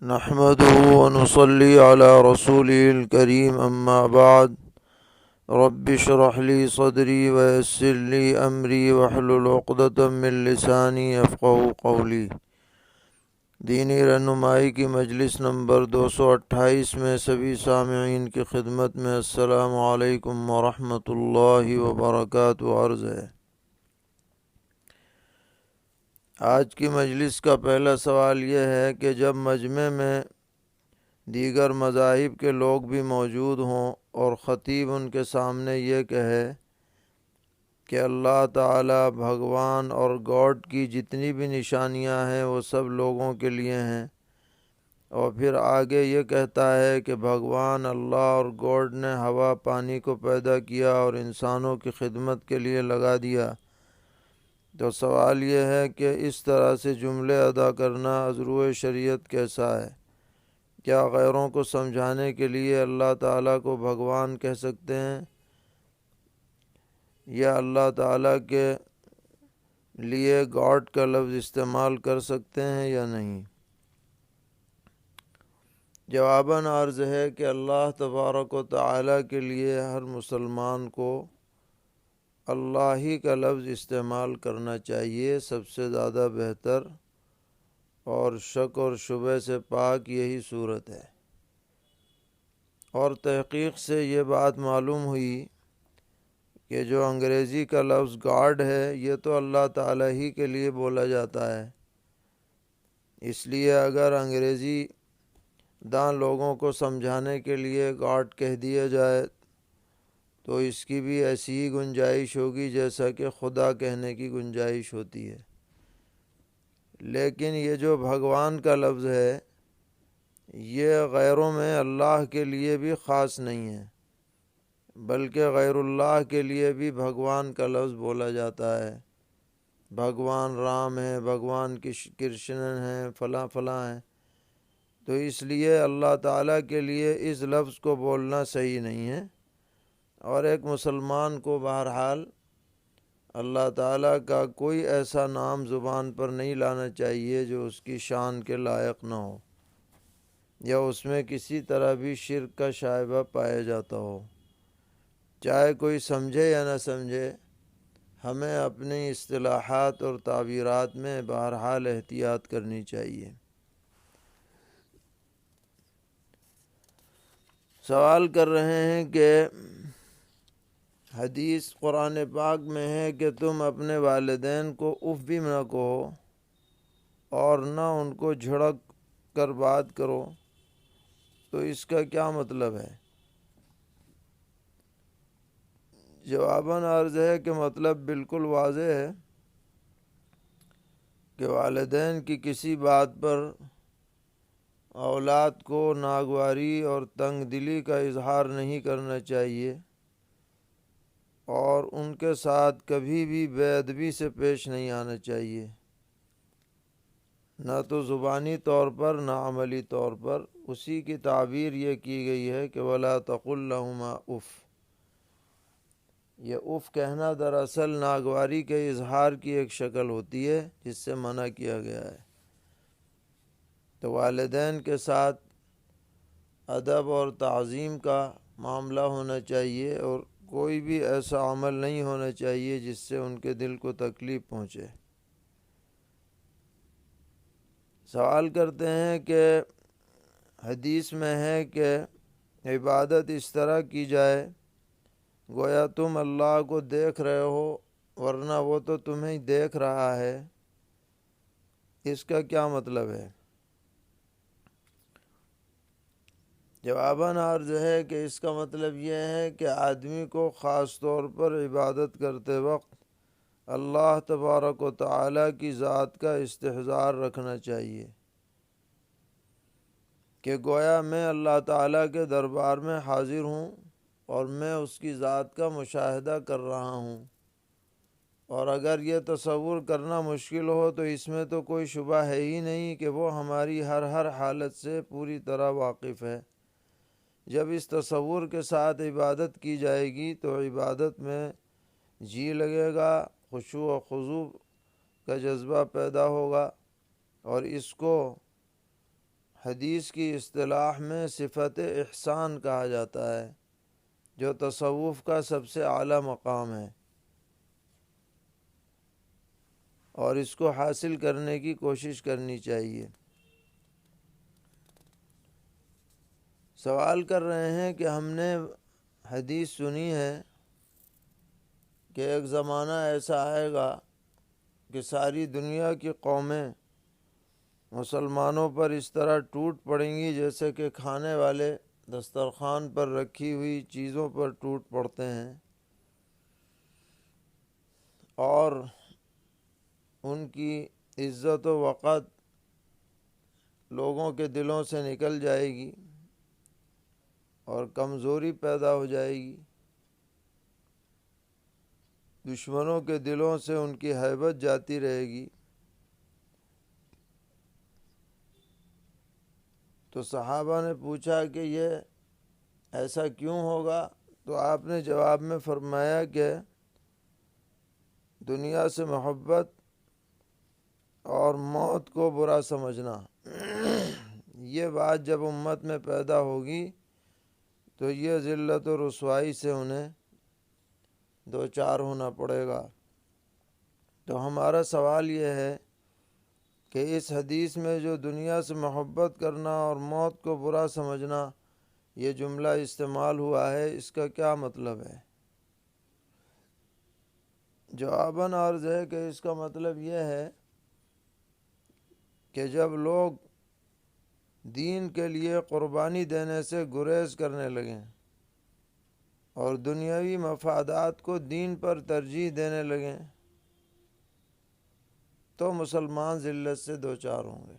نحمده ونصلي على رسوله الكريم أما بعد رب اشرح لي صدري ويسر لي أمري واحلل عقدة من لساني يفقهوا قولي۔ دینی رہنمائی کی مجلس نمبر 228 میں سبھی سامعین کی خدمت میں السلام علیکم ورحمۃ اللہ وبرکاتہ عرض ہے۔ آج کی مجلس کا پہلا سوال یہ ہے کہ جب مجمع میں دیگر مذاہب کے لوگ بھی موجود ہوں اور خطیب ان کے سامنے یہ کہے کہ اللہ تعالی، بھگوان اور گاڈ کی جتنی بھی نشانیاں ہیں وہ سب لوگوں کے لیے ہیں، اور پھر آگے یہ کہتا ہے کہ بھگوان اللہ اور گاڈ نے ہوا پانی کو پیدا کیا اور انسانوں کی خدمت کے لیے لگا دیا، تو سوال یہ ہے کہ اس طرح سے جملے ادا کرنا از روئے شریعت کیسا ہے؟ کیا غیروں کو سمجھانے کے لیے اللہ تعالیٰ کو بھگوان کہہ سکتے ہیں، یا اللہ تعالیٰ کے لیے گاڈ کا لفظ استعمال کر سکتے ہیں یا نہیں؟ جواباً عرض ہے کہ اللہ تبارک و تعالیٰ کے لیے ہر مسلمان کو اللہ ہی کا لفظ استعمال کرنا چاہیے۔ سب سے زیادہ بہتر اور شک اور شبہ سے پاک یہی صورت ہے، اور تحقیق سے یہ بات معلوم ہوئی کہ جو انگریزی کا لفظ گاڈ ہے یہ تو اللہ تعالیٰ ہی کے لیے بولا جاتا ہے، اس لیے اگر انگریزی داں لوگوں کو سمجھانے کے لیے گاڈ کہہ دیا جائے تو اس کی بھی ایسی ہی گنجائش ہوگی جیسا کہ خدا کہنے کی گنجائش ہوتی ہے۔ لیکن یہ جو بھگوان کا لفظ ہے یہ غیروں میں اللہ کے لیے بھی خاص نہیں ہے، بلکہ غیر اللہ کے لیے بھی بھگوان کا لفظ بولا جاتا ہے۔ بھگوان رام ہیں، بھگوان کرشن ہیں، فلاں فلاں ہیں، تو اس لیے اللہ تعالیٰ کے لیے اس لفظ کو بولنا صحیح نہیں ہے، اور ایک مسلمان کو بہرحال اللہ تعالیٰ کا کوئی ایسا نام زبان پر نہیں لانا چاہیے جو اس کی شان کے لائق نہ ہو، یا اس میں کسی طرح بھی شرک کا شائبہ پایا جاتا ہو۔ چاہے کوئی سمجھے یا نہ سمجھے، ہمیں اپنی اصطلاحات اور تعبیرات میں بہرحال احتیاط کرنی چاہیے۔ سوال کر رہے ہیں کہ حدیث قرآن پاک میں ہے کہ تم اپنے والدین کو اف بھی نہ کہو اور نہ ان کو جھڑک کر بات کرو، تو اس کا کیا مطلب ہے؟ جواباً عرض ہے کہ مطلب بالکل واضح ہے کہ والدین کی کسی بات پر اولاد کو ناگواری اور تنگ دلی کا اظہار نہیں کرنا چاہیے، اور ان کے ساتھ کبھی بھی بے ادبی سے پیش نہیں آنا چاہیے، نہ تو زبانی طور پر نہ عملی طور پر۔ اسی کی تعبیر یہ کی گئی ہے کہ وَلَا تَقُلْ لَهُمَا اف۔ یہ اف کہنا دراصل ناگواری کے اظہار کی ایک شکل ہوتی ہے جس سے منع کیا گیا ہے۔ تو والدین کے ساتھ ادب اور تعظیم کا معاملہ ہونا چاہیے، اور کوئی بھی ایسا عمل نہیں ہونا چاہیے جس سے ان کے دل کو تکلیف پہنچے۔ سوال کرتے ہیں کہ حدیث میں ہے کہ عبادت اس طرح کی جائے گویا تم اللہ کو دیکھ رہے ہو ورنہ وہ تو تمہیں دیکھ رہا ہے، اس کا کیا مطلب ہے؟ جواباً عرض ہے کہ اس کا مطلب یہ ہے کہ آدمی کو خاص طور پر عبادت کرتے وقت اللہ تبارک و تعالیٰ کی ذات کا استحضار رکھنا چاہیے کہ گویا میں اللہ تعالیٰ کے دربار میں حاضر ہوں اور میں اس کی ذات کا مشاہدہ کر رہا ہوں، اور اگر یہ تصور کرنا مشکل ہو تو اس میں تو کوئی شبہ ہے ہی نہیں کہ وہ ہماری ہر حالت سے پوری طرح واقف ہے۔ جب اس تصور کے ساتھ عبادت کی جائے گی تو عبادت میں جی لگے گا، خشوع و خضوع کا جذبہ پیدا ہوگا، اور اس کو حدیث کی اصطلاح میں صفت احسان کہا جاتا ہے، جو تصوف کا سب سے اعلیٰ مقام ہے، اور اس کو حاصل کرنے کی کوشش کرنی چاہیے۔ سوال کر رہے ہیں کہ ہم نے حدیث سنی ہے کہ ایک زمانہ ایسا آئے گا کہ ساری دنیا کی قومیں مسلمانوں پر اس طرح ٹوٹ پڑیں گی جیسے کہ کھانے والے دسترخوان پر رکھی ہوئی چیزوں پر ٹوٹ پڑتے ہیں، اور ان کی عزت و وقت لوگوں کے دلوں سے نکل جائے گی اور کمزوری پیدا ہو جائے گی، دشمنوں کے دلوں سے ان کی ہیبت جاتی رہے گی۔ تو صحابہ نے پوچھا کہ یہ ایسا کیوں ہوگا؟ تو آپ نے جواب میں فرمایا کہ دنیا سے محبت اور موت کو برا سمجھنا، یہ بات جب امت میں پیدا ہوگی تو یہ ذلت و رسوائی سے انہیں دوچار ہونا پڑے گا۔ تو ہمارا سوال یہ ہے کہ اس حدیث میں جو دنیا سے محبت کرنا اور موت کو برا سمجھنا یہ جملہ استعمال ہوا ہے، اس کا کیا مطلب ہے؟ جواباً عرض ہے کہ اس کا مطلب یہ ہے کہ جب لوگ دین کے لیے قربانی دینے سے گریز کرنے لگیں اور دنیاوی مفادات کو دین پر ترجیح دینے لگیں تو مسلمان ذلت سے دوچار ہوں گے۔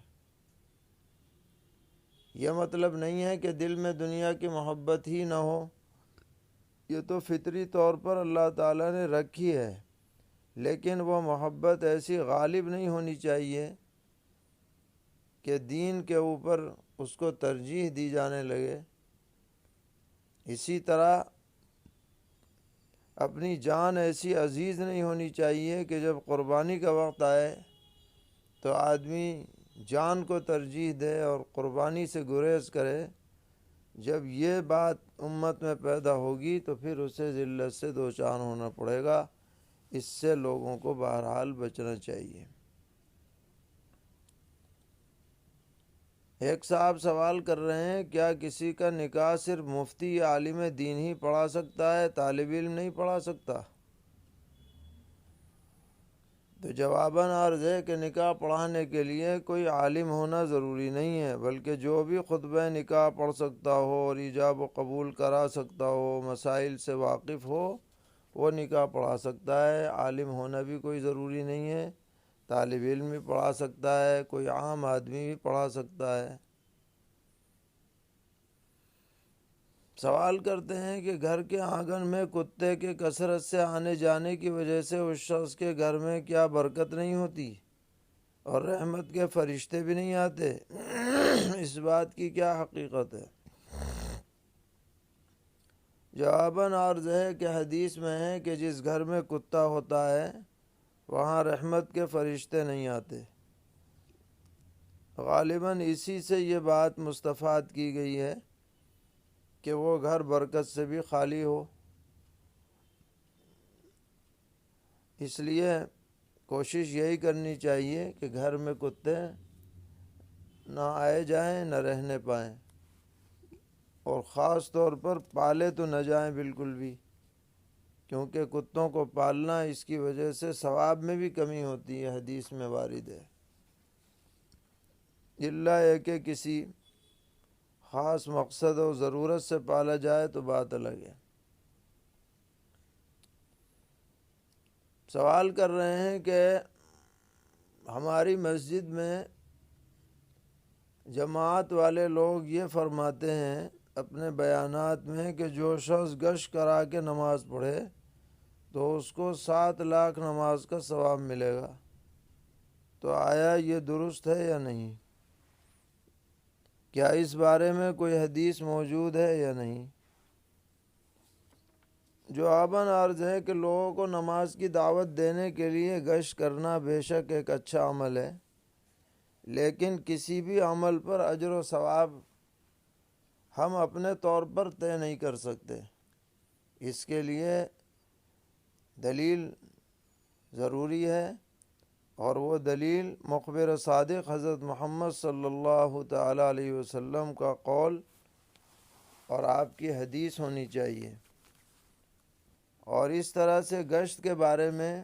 یہ مطلب نہیں ہے کہ دل میں دنیا کی محبت ہی نہ ہو، یہ تو فطری طور پر اللہ تعالیٰ نے رکھی ہے، لیکن وہ محبت ایسی غالب نہیں ہونی چاہیے کہ دین کے اوپر اس کو ترجیح دی جانے لگے۔ اسی طرح اپنی جان ایسی عزیز نہیں ہونی چاہیے کہ جب قربانی کا وقت آئے تو آدمی جان کو ترجیح دے اور قربانی سے گریز کرے۔ جب یہ بات امت میں پیدا ہوگی تو پھر اسے ذلت سے دوچار ہونا پڑے گا۔ اس سے لوگوں کو بہرحال بچنا چاہیے۔ ایک صاحب سوال کر رہے ہیں، کیا کسی کا نکاح صرف مفتی یا عالم دین ہی پڑھا سکتا ہے، طالب علم نہیں پڑھا سکتا؟ تو جواباً عرض ہے کہ نکاح پڑھانے کے لیے کوئی عالم ہونا ضروری نہیں ہے، بلکہ جو بھی خطبہ نکاح پڑھ سکتا ہو اور ایجاب و قبول کرا سکتا ہو، مسائل سے واقف ہو، وہ نکاح پڑھا سکتا ہے۔ عالم ہونا بھی کوئی ضروری نہیں ہے، طالب علم بھی پڑھا سکتا ہے، کوئی عام آدمی بھی پڑھا سکتا ہے۔ سوال کرتے ہیں کہ گھر کے آنگن میں کتے کے کثرت سے آنے جانے کی وجہ سے اس شخص کے گھر میں کیا برکت نہیں ہوتی اور رحمت کے فرشتے بھی نہیں آتے؟ اس بات کی کیا حقیقت ہے؟ جواباً عرض ہے کہ حدیث میں ہے کہ جس گھر میں کتا ہوتا ہے وہاں رحمت کے فرشتے نہیں آتے۔ غالباً اسی سے یہ بات مستفاد کی گئی ہے کہ وہ گھر برکت سے بھی خالی ہو۔ اس لیے کوشش یہی کرنی چاہیے کہ گھر میں کتے نہ آئے جائیں نہ رہنے پائیں، اور خاص طور پر پالے تو نہ جائیں بالکل بھی، کیونکہ کتوں کو پالنا اس کی وجہ سے ثواب میں بھی کمی ہوتی ہے، حدیث میں وارد ہے۔ الا یہ کہ کسی خاص مقصد و ضرورت سے پالا جائے تو بات الگ ہے۔ سوال کر رہے ہیں کہ ہماری مسجد میں جماعت والے لوگ یہ فرماتے ہیں اپنے بیانات میں کہ جو شخص گشت کرا کے نماز پڑھے تو اس کو 7 لاکھ نماز کا ثواب ملے گا، تو آیا یہ درست ہے یا نہیں؟ کیا اس بارے میں کوئی حدیث موجود ہے یا نہیں؟ جواباً عرض ہے کہ لوگوں کو نماز کی دعوت دینے کے لیے گشت کرنا بے شک ایک اچھا عمل ہے، لیکن کسی بھی عمل پر اجر و ثواب ہم اپنے طور پر طے نہیں کر سکتے، اس کے لیے دلیل ضروری ہے، اور وہ دلیل مخبر صادق حضرت محمد صلی اللہ تعالیٰ علیہ وسلم کا قول اور آپ کی حدیث ہونی چاہیے۔ اور اس طرح سے گشت کے بارے میں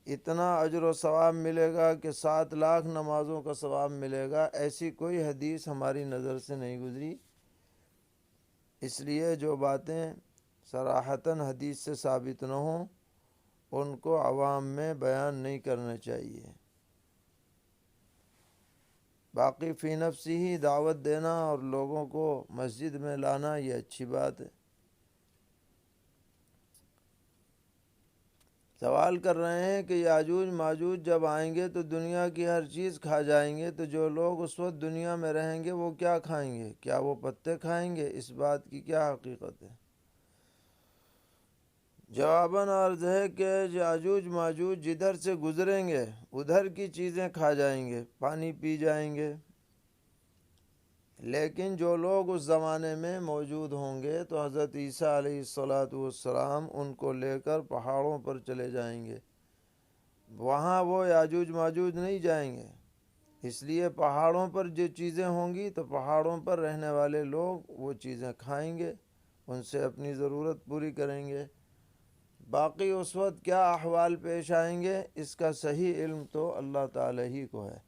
اتنا اجر و ثواب ملے گا کہ 7 لاکھ نمازوں کا ثواب ملے گا، ایسی کوئی حدیث ہماری نظر سے نہیں گزری۔ اس لیے جو باتیں صراحتاً حدیث سے ثابت نہ ہوں ان کو عوام میں بیان نہیں کرنا چاہیے۔ باقی فی نفسی ہی دعوت دینا اور لوگوں کو مسجد میں لانا یہ اچھی بات ہے۔ سوال کر رہے ہیں کہ یاجوج ماجوج جب آئیں گے تو دنیا کی ہر چیز کھا جائیں گے، تو جو لوگ اس وقت دنیا میں رہیں گے وہ کیا کھائیں گے؟ کیا وہ پتے کھائیں گے؟ اس بات کی کیا حقیقت ہے؟ جواباً عرض ہے کہ یاجوج ماجوج جدھر سے گزریں گے ادھر کی چیزیں کھا جائیں گے، پانی پی جائیں گے، لیکن جو لوگ اس زمانے میں موجود ہوں گے تو حضرت عیسیٰ علیہ السلام ان کو لے کر پہاڑوں پر چلے جائیں گے، وہاں وہ یاجوج ماجوج نہیں جائیں گے، اس لیے پہاڑوں پر جو چیزیں ہوں گی تو پہاڑوں پر رہنے والے لوگ وہ چیزیں کھائیں گے، ان سے اپنی ضرورت پوری کریں گے۔ باقی اس وقت کیا احوال پیش آئیں گے اس کا صحیح علم تو اللہ تعالیٰ ہی کو ہے،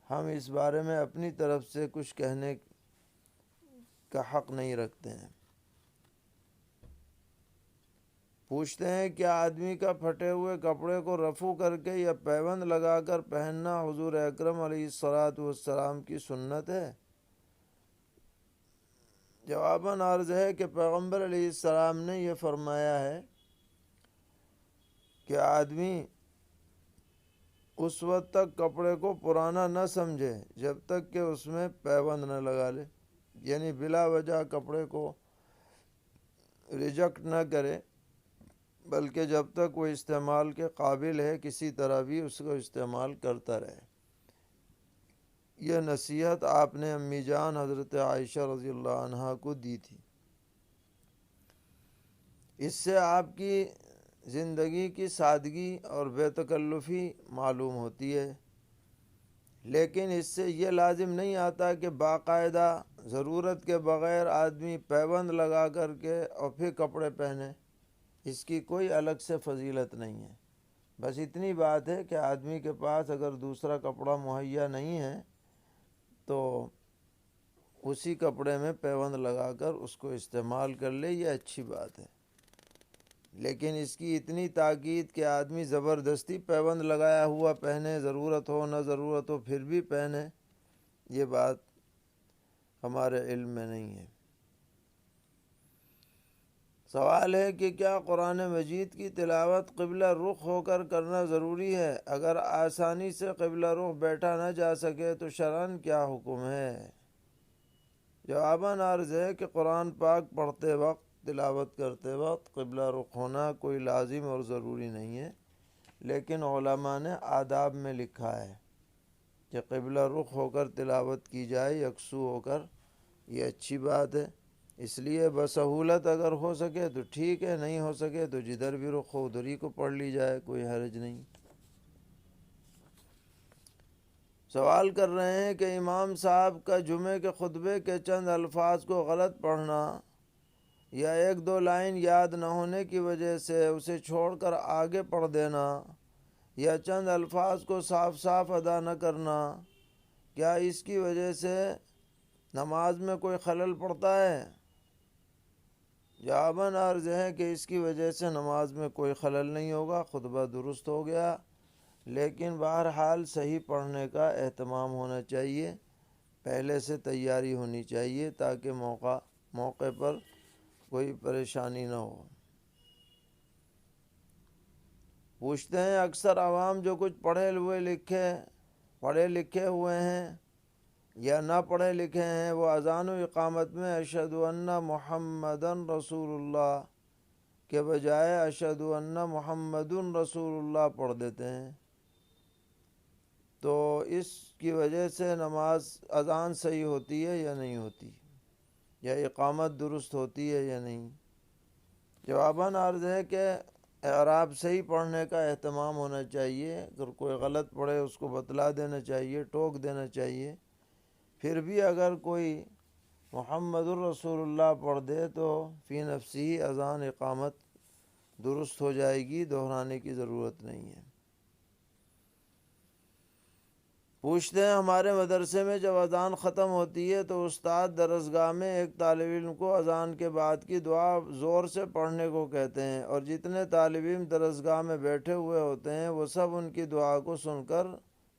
ہم اس بارے میں اپنی طرف سے کچھ کہنے کا حق نہیں رکھتے ہیں۔ پوچھتے ہیں کیا آدمی کا پھٹے ہوئے کپڑے کو رفو کر کے یا پیوند لگا کر پہننا حضور اکرم علیہ السلام کی سنت ہے؟ جواباً عرض ہے کہ پیغمبر علیہ السلام نے یہ فرمایا ہے کہ آدمی اس وقت تک کپڑے کو پرانا نہ سمجھے جب تک کہ اس میں پیوند نہ لگا لے، یعنی بلا وجہ کپڑے کو ریجیکٹ نہ کرے، بلکہ جب تک وہ استعمال کے قابل ہے کسی طرح بھی اس کو استعمال کرتا رہے۔ یہ نصیحت آپ نے امی جان حضرت عائشہ رضی اللہ عنہا کو دی تھی۔ اس سے آپ کی زندگی کی سادگی اور بے تکلفی معلوم ہوتی ہے، لیکن اس سے یہ لازم نہیں آتا کہ باقاعدہ ضرورت کے بغیر آدمی پیوند لگا کر کے اور پھر کپڑے پہنے، اس کی کوئی الگ سے فضیلت نہیں ہے۔ بس اتنی بات ہے کہ آدمی کے پاس اگر دوسرا کپڑا مہیا نہیں ہے تو اسی کپڑے میں پیوند لگا کر اس کو استعمال کر لے، یہ اچھی بات ہے۔ لیکن اس کی اتنی تاکید کہ آدمی زبردستی پیوند لگایا ہوا پہنے، ضرورت ہو نہ ضرورت ہو پھر بھی پہنے، یہ بات ہمارے علم میں نہیں ہے۔ سوال ہے کہ کیا قرآن مجید کی تلاوت قبلہ رخ ہو کر کرنا ضروری ہے؟ اگر آسانی سے قبلہ رخ بیٹھا نہ جا سکے تو شرعاً کیا حکم ہے؟ جواباً عرض ہے کہ قرآن پاک پڑھتے وقت، تلاوت کرتے وقت قبلہ رخ ہونا کوئی لازم اور ضروری نہیں ہے، لیکن علماء نے آداب میں لکھا ہے کہ قبلہ رخ ہو کر تلاوت کی جائے، یکسو ہو کر، یہ اچھی بات ہے۔ اس لیے بسہولت اگر ہو سکے تو ٹھیک ہے، نہیں ہو سکے تو جدھر بھی رخ ہو ادھر ہی کو پڑھ لی جائے، کوئی حرج نہیں۔ سوال کر رہے ہیں کہ امام صاحب کا جمعے کے خطبے کے چند الفاظ کو غلط پڑھنا یا 1-2 لائن یاد نہ ہونے کی وجہ سے اسے چھوڑ کر آگے پڑھ دینا یا چند الفاظ کو صاف صاف ادا نہ کرنا، کیا اس کی وجہ سے نماز میں کوئی خلل پڑتا ہے؟ جواباً عرض ہے کہ اس کی وجہ سے نماز میں کوئی خلل نہیں ہوگا، خطبہ درست ہو گیا، لیکن بہرحال صحیح پڑھنے کا اہتمام ہونا چاہیے، پہلے سے تیاری ہونی چاہیے تاکہ موقع پر کوئی پریشانی نہ ہو۔ پوچھتے ہیں اکثر عوام جو کچھ پڑھے لکھے ہوئے ہیں یا نہ پڑھے لکھے ہیں وہ اذان و اقامت میں اشہد ان محمدن رسول اللہ کے بجائے اشہد ان محمد رسول اللہ پڑھ دیتے ہیں۔ تو اس کی وجہ سے نماز اذان صحیح ہوتی ہے یا نہیں ہوتی، یا اقامت درست ہوتی ہے یا نہیں؟ جواباً عرض ہے کہ اعراب صحیح پڑھنے کا اہتمام ہونا چاہیے، اگر کوئی غلط پڑھے اس کو بتلا دینا چاہیے، ٹوک دینا چاہیے۔ پھر بھی اگر کوئی محمد الرسول اللہ پڑھ دے تو فی نفسی اذان اقامت درست ہو جائے گی، دہرانے کی ضرورت نہیں ہے۔ پوچھتے ہیں ہمارے مدرسے میں جب اذان ختم ہوتی ہے تو استاد درسگاہ میں ایک طالب علم کو اذان کے بعد کی دعا زور سے پڑھنے کو کہتے ہیں، اور جتنے طالب علم درسگاہ میں بیٹھے ہوئے ہوتے ہیں وہ سب ان کی دعا کو سن کر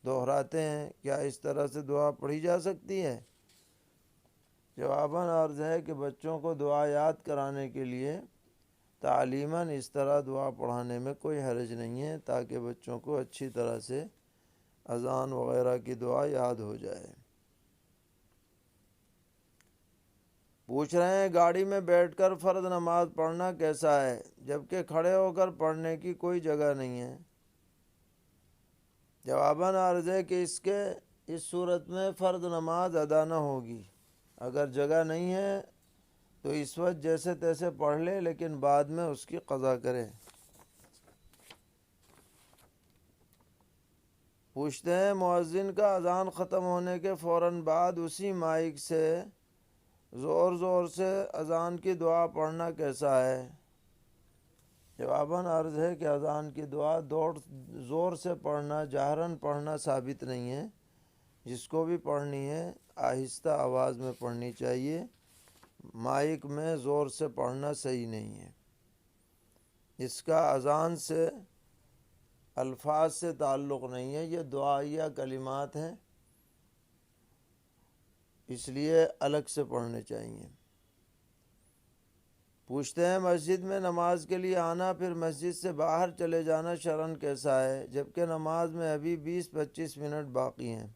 دہراتے ہیں، کیا اس طرح سے دعا پڑھی جا سکتی ہے؟ جواباً عرض ہے کہ بچوں کو دعا یاد کرانے کے لیے تعلیماً اس طرح دعا پڑھانے میں کوئی حرج نہیں ہے، تاکہ بچوں کو اچھی طرح سے اذان وغیرہ کی دعا یاد ہو جائے۔ پوچھ رہے ہیں گاڑی میں بیٹھ کر فرض نماز پڑھنا کیسا ہے جبکہ کھڑے ہو کر پڑھنے کی کوئی جگہ نہیں ہے؟ جواباً عرض ہے کہ اس صورت میں فرض نماز ادا نہ ہوگی۔ اگر جگہ نہیں ہے تو اس وقت جیسے تیسے پڑھ لے، لیکن بعد میں اس کی قضا کرے۔ پوچھتے ہیں مؤذن کا اذان ختم ہونے کے فوراً بعد اسی مائک سے زور زور سے اذان کی دعا پڑھنا کیسا ہے؟ جواباً عرض ہے کہ اذان کی دعا زور سے پڑھنا، جہراً پڑھنا ثابت نہیں ہے۔ جس کو بھی پڑھنی ہے آہستہ آواز میں پڑھنی چاہیے، مائک میں زور سے پڑھنا صحیح نہیں ہے۔ اس کا اذان سے، الفاظ سے تعلق نہیں ہے، یہ دعائیہ کلمات ہیں، اس لیے الگ سے پڑھنے چاہیے۔ پوچھتے ہیں مسجد میں نماز کے لیے آنا پھر مسجد سے باہر چلے جانا شرعاً کیسا ہے جبکہ نماز میں ابھی 20-25 منٹ باقی ہیں؟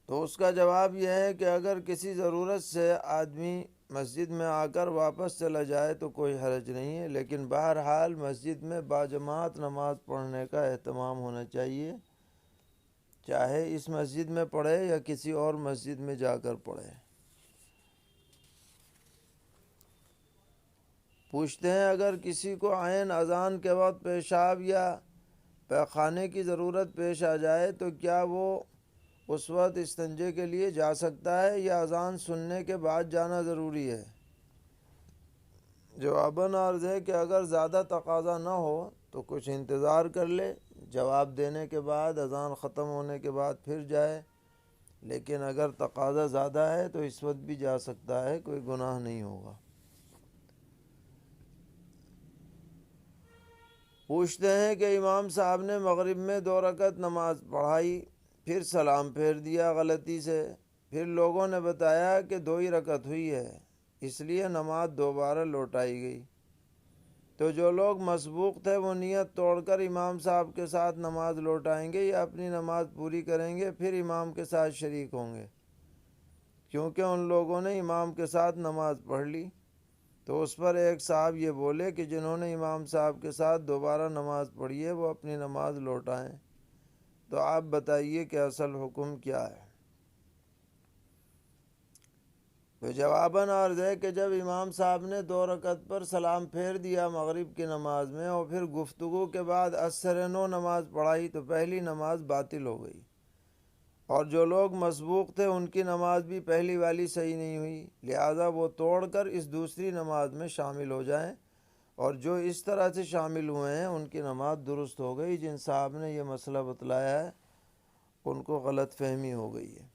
تو اس کا جواب یہ ہے کہ اگر کسی ضرورت سے آدمی مسجد میں آ کر واپس چلا جائے تو کوئی حرج نہیں ہے، لیکن بہرحال مسجد میں باجماعت نماز پڑھنے کا اہتمام ہونا چاہیے، چاہے اس مسجد میں پڑھے یا کسی اور مسجد میں جا کر پڑھے۔ پوچھتے ہیں اگر کسی کو عین اذان کے وقت پیشاب یا پیخانے کی ضرورت پیش آ جائے تو کیا وہ اس وقت استنجے کے لیے جا سکتا ہے یا اذان سننے کے بعد جانا ضروری ہے؟ جواباً عرض ہے کہ اگر زیادہ تقاضا نہ ہو تو کچھ انتظار کر لے، جواب دینے کے بعد اذان ختم ہونے کے بعد پھر جائے، لیکن اگر تقاضا زیادہ ہے تو اس وقت بھی جا سکتا ہے، کوئی گناہ نہیں ہوگا۔ پوچھتے ہیں کہ امام صاحب نے مغرب میں 2 رکعت نماز پڑھائی پھر سلام پھیر دیا غلطی سے، پھر لوگوں نے بتایا کہ 2 ہی رکعت ہوئی ہے، اس لیے نماز دوبارہ لوٹائی گئی، تو جو لوگ مسبوق تھے وہ نیت توڑ کر امام صاحب کے ساتھ نماز لوٹائیں گے یا اپنی نماز پوری کریں گے پھر امام کے ساتھ شریک ہوں گے؟ کیونکہ ان لوگوں نے امام کے ساتھ نماز پڑھ لی۔ تو اس پر ایک صاحب یہ بولے کہ جنہوں نے امام صاحب کے ساتھ دوبارہ نماز پڑھی ہے وہ اپنی نماز لوٹائیں، تو آپ بتائیے کہ اصل حکم کیا ہے؟ تو جواباً عرض ہے کہ جب امام صاحب نے 2 رکعت پر سلام پھیر دیا مغرب کی نماز میں اور پھر گفتگو کے بعد اثر نو نماز پڑھائی تو پہلی نماز باطل ہو گئی، اور جو لوگ مسبوق تھے ان کی نماز بھی پہلی والی صحیح نہیں ہوئی، لہذا وہ توڑ کر اس دوسری نماز میں شامل ہو جائیں، اور جو اس طرح سے شامل ہوئے ہیں ان کی نماز درست ہو گئی۔ جن صاحب نے یہ مسئلہ بتلایا ہے ان کو غلط فہمی ہو گئی ہے۔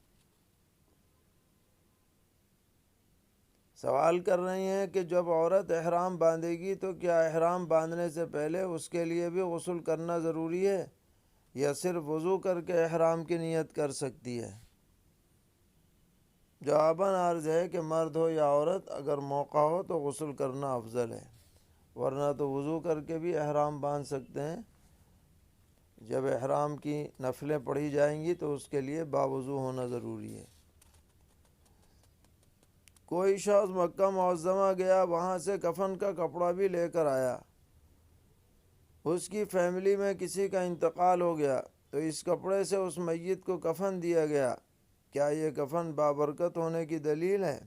سوال کر رہی ہیں کہ جب عورت احرام باندھے گی تو کیا احرام باندھنے سے پہلے اس کے لیے بھی غسل کرنا ضروری ہے یا صرف وضو کر کے احرام کی نیت کر سکتی ہے؟ جواباً عرض ہے کہ مرد ہو یا عورت اگر موقع ہو تو غسل کرنا افضل ہے، ورنہ تو وضو کر کے بھی احرام باندھ سکتے ہیں۔ جب احرام کی نفلیں پڑھی جائیں گی تو اس کے لیے باوضو ہونا ضروری ہے۔ کوئی شخص مکہ معظمہ گیا، وہاں سے کفن کا کپڑا بھی لے کر آیا، اس کی فیملی میں کسی کا انتقال ہو گیا تو اس کپڑے سے اس میت کو کفن دیا گیا، کیا یہ کفن بابرکت ہونے کی دلیل ہے؟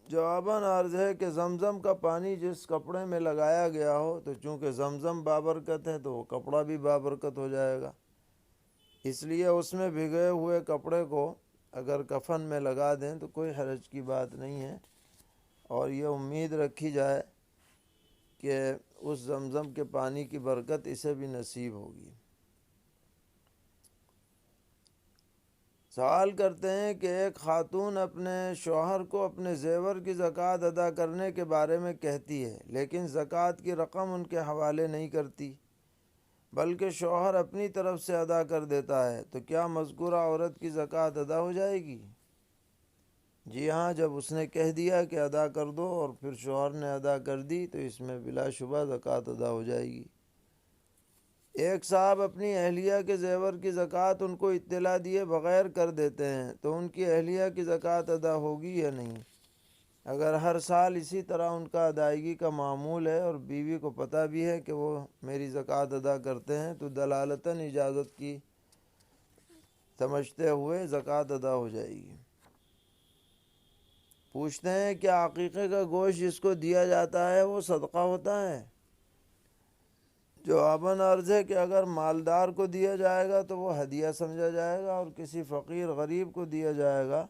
جواباً عرض ہے کہ زمزم کا پانی جس کپڑے میں لگایا گیا ہو تو چونکہ زمزم بابرکت ہے تو وہ کپڑا بھی بابرکت ہو جائے گا، اس لیے اس میں بھگے ہوئے کپڑے کو اگر کفن میں لگا دیں تو کوئی حرج کی بات نہیں ہے، اور یہ امید رکھی جائے کہ اس زمزم کے پانی کی برکت اسے بھی نصیب ہوگی۔ سوال کرتے ہیں کہ ایک خاتون اپنے شوہر کو اپنے زیور کی زکوٰۃ ادا کرنے کے بارے میں کہتی ہے، لیکن زکوٰۃ کی رقم ان کے حوالے نہیں کرتی بلکہ شوہر اپنی طرف سے ادا کر دیتا ہے، تو کیا مذکورہ عورت کی زکوٰۃ ادا ہو جائے گی؟ جی ہاں، جب اس نے کہہ دیا کہ ادا کر دو اور پھر شوہر نے ادا کر دی تو اس میں بلا شبہ زکوٰۃ ادا ہو جائے گی۔ ایک صاحب اپنی اہلیہ کے زیور کی زکوٰۃ ان کو اطلاع دیے بغیر کر دیتے ہیں تو ان کی اہلیہ کی زکوٰۃ ادا ہوگی یا نہیں؟ اگر ہر سال اسی طرح ان کا ادائیگی کا معمول ہے اور بیوی کو پتہ بھی ہے کہ وہ میری زکوٰۃ ادا کرتے ہیں تو دلالتاً اجازت کی سمجھتے ہوئے زکوٰۃ ادا ہو جائے گی۔ پوچھتے ہیں کیا عقیقے کا گوشت جس کو دیا جاتا ہے وہ صدقہ ہوتا ہے؟ جواباً عرض ہے کہ اگر مالدار کو دیا جائے گا تو وہ ہدیہ سمجھا جائے گا، اور کسی فقیر غریب کو دیا جائے گا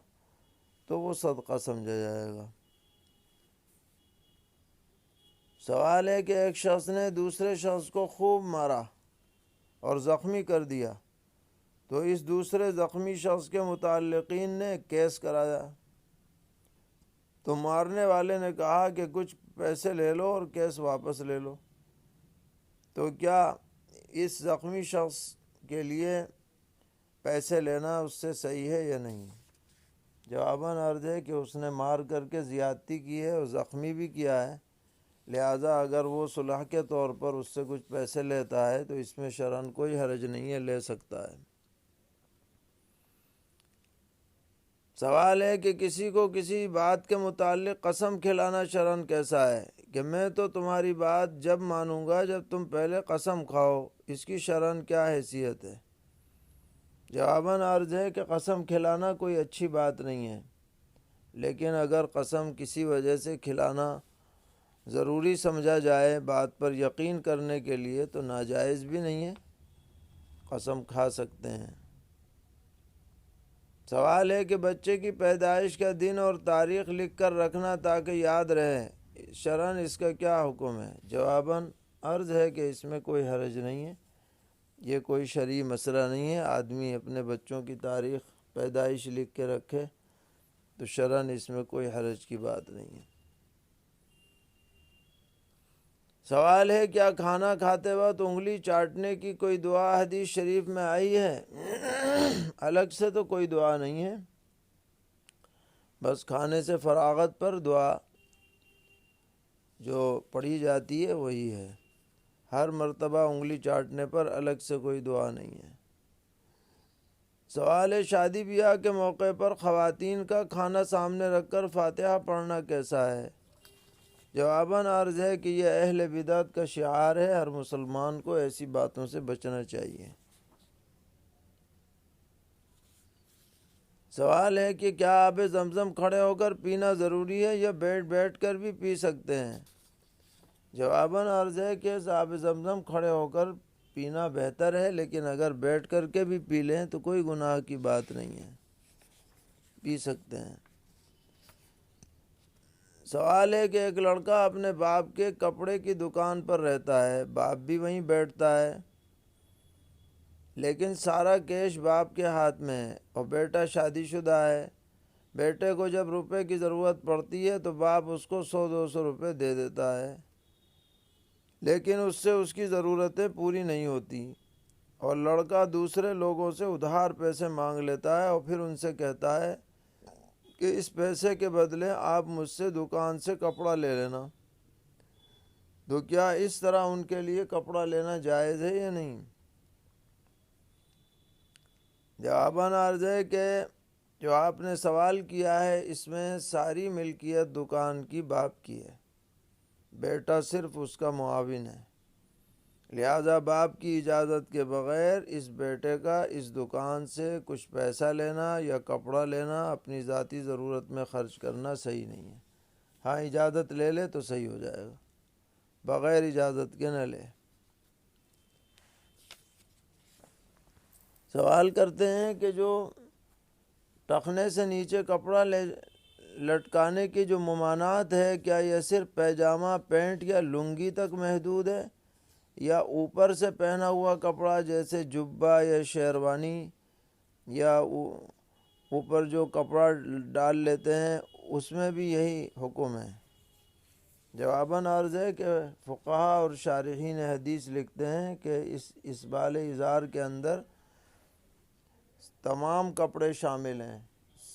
تو وہ صدقہ سمجھا جائے گا۔ سوال ہے کہ ایک شخص نے دوسرے شخص کو خوب مارا اور زخمی کر دیا تو اس دوسرے زخمی شخص کے متعلقین نے کیس کرایا، تو مارنے والے نے کہا کہ کچھ پیسے لے لو اور کیس واپس لے لو، تو کیا اس زخمی شخص کے لیے پیسے لینا اس سے صحیح ہے یا نہیں؟ جواباً عرض ہے کہ اس نے مار کر کے زیادتی کی ہے اور زخمی بھی کیا ہے، لہٰذا اگر وہ صلح کے طور پر اس سے کچھ پیسے لیتا ہے تو اس میں شرعاً کوئی حرج نہیں ہے، لے سکتا ہے۔ سوال ہے کہ کسی کو کسی بات کے متعلق قسم کھلانا شرعاً کیسا ہے کہ میں تو تمہاری بات جب مانوں گا جب تم پہلے قسم کھاؤ، اس کی شرعاً کیا حیثیت ہے؟ جواباً عرض ہے کہ قسم کھلانا کوئی اچھی بات نہیں ہے، لیکن اگر قسم کسی وجہ سے کھلانا ضروری سمجھا جائے بات پر یقین کرنے کے لیے تو ناجائز بھی نہیں ہے، قسم کھا سکتے ہیں۔ سوال ہے کہ بچے کی پیدائش کا دن اور تاریخ لکھ کر رکھنا تاکہ یاد رہے، شرعاً اس کا کیا حکم ہے؟ جواباً عرض ہے کہ اس میں کوئی حرج نہیں ہے، یہ کوئی شرعی مسئلہ نہیں ہے، آدمی اپنے بچوں کی تاریخ پیدائش لکھ کے رکھے تو شرعاً اس میں کوئی حرج کی بات نہیں ہے۔ سوال ہے کیا کھانا کھاتے وقت انگلی چاٹنے کی کوئی دعا حدیث شریف میں آئی ہے؟ الگ سے تو کوئی دعا نہیں ہے، بس کھانے سے فراغت پر دعا جو پڑھی جاتی ہے وہی ہے، ہر مرتبہ انگلی چاٹنے پر الگ سے کوئی دعا نہیں ہے۔ سوال ہے شادی بیاہ کے موقع پر خواتین کا کھانا سامنے رکھ کر فاتحہ پڑھنا کیسا ہے؟ جواباً عرض ہے کہ یہ اہل بدعت کا شعار ہے، ہر مسلمان کو ایسی باتوں سے بچنا چاہیے۔ سوال ہے کہ کیا آب زمزم کھڑے ہو کر پینا ضروری ہے یا بیٹھ کر بھی پی سکتے ہیں؟ جواباً عرض ہے کہ آب زمزم کھڑے ہو کر پینا بہتر ہے، لیکن اگر بیٹھ کر کے بھی پی لیں تو کوئی گناہ کی بات نہیں ہے، پی سکتے ہیں۔ سوال ہے کہ ایک لڑکا اپنے باپ کے کپڑے کی دکان پر رہتا ہے، باپ بھی وہیں بیٹھتا ہے، لیکن سارا کیش باپ کے ہاتھ میں ہے اور بیٹا شادی شدہ ہے۔ بیٹے کو جب روپے کی ضرورت پڑتی ہے تو باپ اس کو 100-200 روپے دے دیتا ہے، لیکن اس سے اس کی ضرورتیں پوری نہیں ہوتی، اور لڑکا دوسرے لوگوں سے ادھار پیسے مانگ لیتا ہے اور پھر ان سے کہتا ہے کہ اس پیسے کے بدلے آپ مجھ سے دکان سے کپڑا لے لینا، تو کیا اس طرح ان کے لیے کپڑا لینا جائز ہے یا نہیں؟ جواباً عرض ہے کہ جو آپ نے سوال کیا ہے اس میں ساری ملکیت دکان کی باپ کی ہے، بیٹا صرف اس کا معاون ہے۔ لہذا باپ کی اجازت کے بغیر اس بیٹے کا اس دکان سے کچھ پیسہ لینا یا کپڑا لینا اپنی ذاتی ضرورت میں خرچ کرنا صحیح نہیں ہے۔ ہاں اجازت لے لے تو صحیح ہو جائے گا، بغیر اجازت کے نہ لے۔ سوال کرتے ہیں کہ جو ٹخنے سے نیچے کپڑا لٹکانے کی جو ممانعت ہے، کیا یہ صرف پیجامہ، پینٹ یا لنگی تک محدود ہے، یا اوپر سے پہنا ہوا کپڑا جیسے جبہ یا شیروانی، یا اوپر جو کپڑا ڈال لیتے ہیں اس میں بھی یہی حکم ہے؟ جواباً عرض ہے کہ فقہا اور شارحین حدیث لکھتے ہیں کہ اس اسبال ازار کے اندر تمام کپڑے شامل ہیں،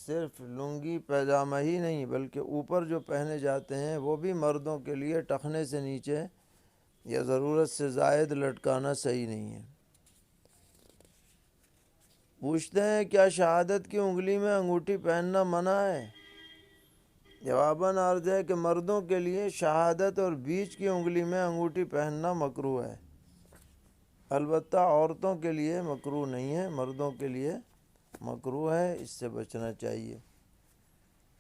صرف لنگی پیجامہ ہی نہیں بلکہ اوپر جو پہنے جاتے ہیں وہ بھی مردوں کے لیے ٹخنے سے نیچے یا ضرورت سے زائد لٹکانا صحیح نہیں ہے۔ پوچھتے ہیں کیا شہادت کی انگلی میں انگوٹھی پہننا منع ہے؟ جواباً عرض ہے کہ مردوں کے لیے شہادت اور بیچ کی انگلی میں انگوٹھی پہننا مکروہ ہے، البتہ عورتوں کے لیے مکروہ نہیں ہے، مردوں کے لیے مکروہ ہے، اس سے بچنا چاہیے۔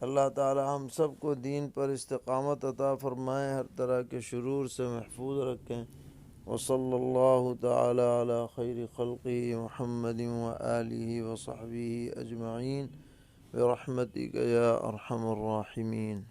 اللہ تعالی ہم سب کو دین پر استقامت عطا فرمائے، ہر طرح کے شرور سے محفوظ رکھیں۔ وصلی اللہ تعالی علی خیر خلقہ محمد وآلہ وصحبہ اجمعین برحمتک یا ارحم الراحمین۔